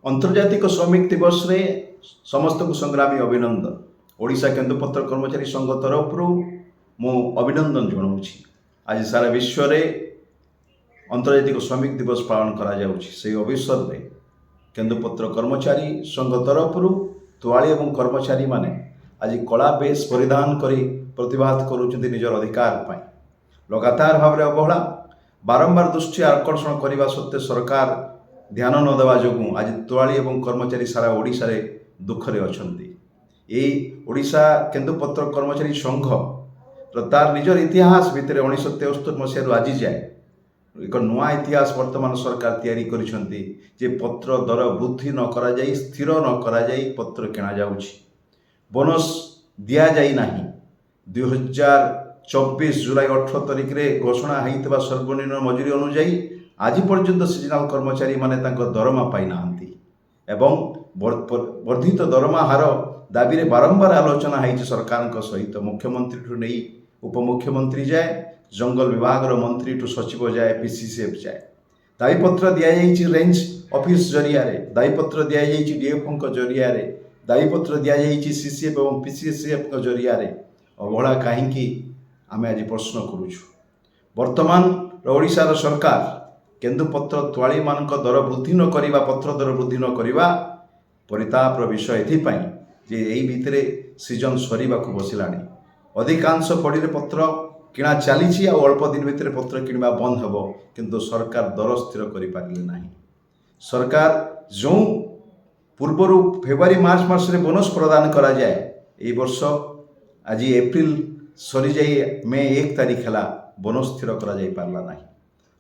अंतर्जातिक श्रमिक दिवस रे समस्त को संग्रामी अभिनंदन। ओडिशा केन्दुपत्र कर्मचारी संघ तरफ मु अभिनंदन जनाऊँगी। आज सारा विश्व रे अंतर्जातिक श्रमिक दिवस पालन करा जाउछि। से अवसर में केन्दुपत्र कर्मचारी संघ तरफ तुआली एवं कर्मचारी माने आज कला बेश परिधान करी प्रतिवाद करुछन्ति निजर अधिकार पाई। लगातार भाव अवहेला बारंबार दृष्टि आकर्षण करने सत्वे सरकार ध्यान न देवा जोगु आज तुआली एवं कर्मचारी सारा ओडिशा रे दुखरे अछन्ति। एई ओडिशा केन्दुपत्र कर्मचारी संघ तार निजर इतिहास भितर 1973 मसीह आज जाए एक नुआ इतिहास वर्तमान सरकार तैयारी करिसन्ति जे पत्र दर वृद्धि न करा जाई, स्थिर न करा जाई पत्र किणा जाउछि। बोनस दिया जाई नाही। 2024 जुलाई 18 तारिख रे घोषणा होइतबा सर्वनिम्न मजूरी अनुसार आज पर्यंत सीजनाल कर्मचारी माने तांको दरमा पाई नाहंती एवं वर्धित दरमा हार दाबी रे बारंबार आलोचना होइछि सरकार सहित। मुख्यमंत्री ठू नहीं उपमुख्यमंत्री जाए, जंगल विभाग मंत्री ठू सचिव जाए, पीसीसीएफ जाए दाबीपत्र दि जाइछि। रेंज ऑफिस जरिया रे दाबीपत्र दि जाइछि। डीएफओ जरिया रे दाबीपत्र दि जाइछि। सीसीएफ एवं पीसीसीएफ जरिया रे अवहेला कहीं आमे आज प्रश्न करूछु। वर्तमान ओडिशार सरकार केन्दुपत्र तुआली मानक दर वृद्धि न करिबा, पत्र दर वृद्धि न करिबा परितापर विषय एथिपाई जे एई भितरे सीजन सरीबाकू बसिलानी। अधिकांश पड़ी पत्र किणा चली और अल्प दिन भितर पत्र किणवा बंद हेबो, किंतु सरकार दर स्थिर करि पारिले नाही। सरकार जो पूर्वर फेब्रुआरी मार्च मास रे बोनस प्रदान करा जाए, ए वर्ष आज एप्रिल सरी जाई मे 1 तारिख है बोनस स्थिर करा जाई पारला नाही।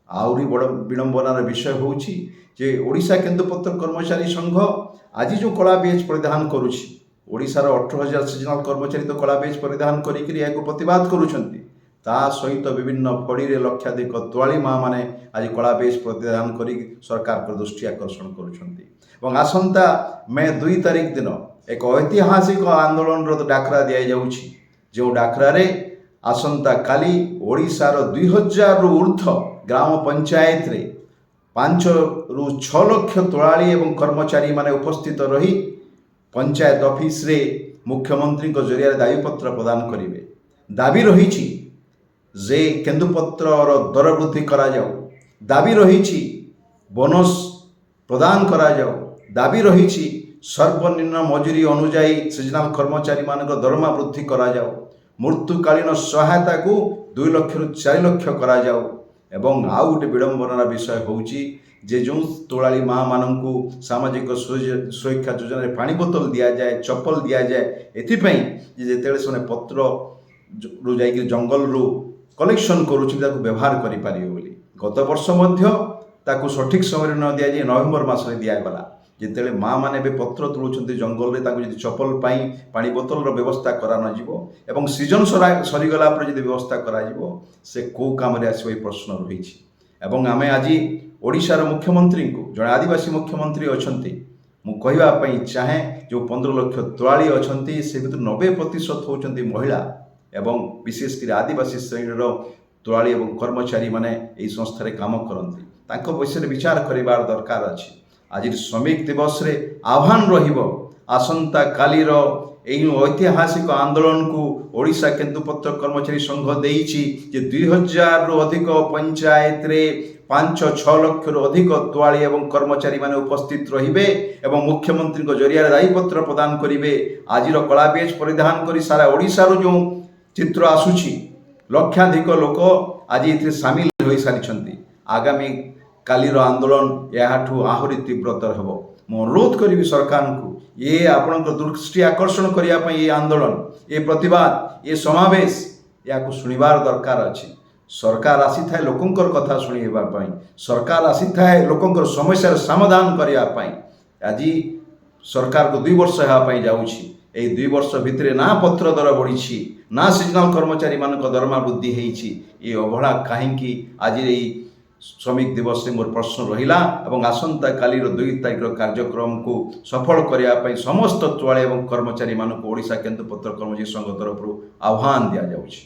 आउरी बड़ विडंबनार विषय होउछि जे ओडिशा केन्दुपत्र कर्मचारी संघ आज जो कला बेच परिधान करुछि, ओडिशार 18,000 सीजनाल कर्मचारी तो कला बेच परिधान करिकरी याको प्रतिवाद करुछन्ति। ता सहित विभिन्न फड़ी रे लक्षाधिक तुआली माँ माने आज कला बेच परिधान करी सरकार पर दृष्टि आकर्षण करुछन्ति। एवं आसंता मे 2 तारिख दिन एक ऐतिहासिक आंदोलन रो डाकरा दिया जाउछि, जो डाकरा रे आसंता काली ओडिशार 2000 रु ऊर्ध्व ग्राम पंचायत रे 5 रु 6 लाख तुआली एवं कर्मचारी माने उपस्थित रही पंचायत ऑफिस रे मुख्यमंत्री जरिया दाबीपत्र प्रदान करेंगे। दाबी रही जे केन्दुपत्र दर वृद्धि करा जाऊ, दाबी रही बोनस प्रदान करा जाऊ, दाबी रही सर्वनिम्न मजूरी अनुजाई सीजनाल कर्मचारी मानक दरमा वृद्धि करा जाऊ, मृत्युकालीन सहायता को 2 लाख रु 4 लाख करा जाऊ। एवं आउ गोटे विडंबनार विषय होउछि जे जो तुआली माँ मानू सामाजिक सुरक्षा योजना रे पानी बोतल दि जाए, चप्पल दि जाए, एथिपाई जेतेबेले से पत्र रु जाइक जंगल रु कलेक्शन करुछि ताकू व्यवहार करि पारिबे बोली। गत वर्ष मध्य ताकू सठिक समय न दिया जाए नवेम्बर मास रे दिया गला। जेतेबेले माँ माने बे पत्र तुलुछन्ति जंगल रे ताकू जदि चप्पल पाई पानी बोतल रो व्यवस्था करा न जिवो एवं सीजन सरीगला पर जदि व्यवस्था करा जिवो से को काम रे आसीबो प्रश्न रही। एवं आमे आज ओडिशार मुख्यमंत्री को जड़े आदिवासी मुख्यमंत्री अछन्ति मु कहवा पई चाहे जो 15 लाख तुआली अछन्ति से भितर 90% होचन्ति महिला एवं विशेषकर आदिवासी श्रेणीर तुआली एवं कर्मचारी माने एई संस्था रे काम करन्ति। तांको विषय विचार करिवार दरकार अछि। आज श्रमिक दिवस रे आह्वान रहिबो आसंता कालीर एई ऐतिहासिक आंदोलन को ओडिशा केन्दुपत्र कर्मचारी संघ देइछि जे 2000 रु अधिक पंचायत रे 5-6 लाख रु अधिक तुआली एवं कर्मचारी माने उपस्थित रहिबे एवं मुख्यमंत्री जरिया दायीपत्र प्रदान करिवे। आज कला बेच परिधान करी सारा ओडिशा रो जो चित्र आसुछि लक्षाधिक लोक आज इथे सामिल होई सारिछन्ति। आगामी कालीर आंदोलन याठू आहुरी तीव्रतर हेबो। मु अनुरोध करी सरकार को ये आपण दृष्टि आकर्षण करने ये आंदोलन, ये प्रतिवाद, ये समावेश या शुणवार दरकार अच्छी। सरकार आसी थाए लोकंकर कथा शुणवाई, सरकार आसी थाए लोकंकर समस्यार समाधान करने। आज सरकार को 2 वर्ष होगापाई जाऊँगी। 2 वर्ष भितर ना पत्र दर बढ़ी ना सीजनाल कर्मचारी मान दरमा वृद्धि होती। ये अवहेला कहीं आज श्रमिक दिवस से मोर प्रश्न रहिला एवं आसंता काली 2 तारिख कार्यक्रम को सफल करने समस्त तुआली एवं कर्मचारी मानक ओडिशा केन्दुपत्र कर्मचारी संघ तरफ आह्वान दि जाउछि।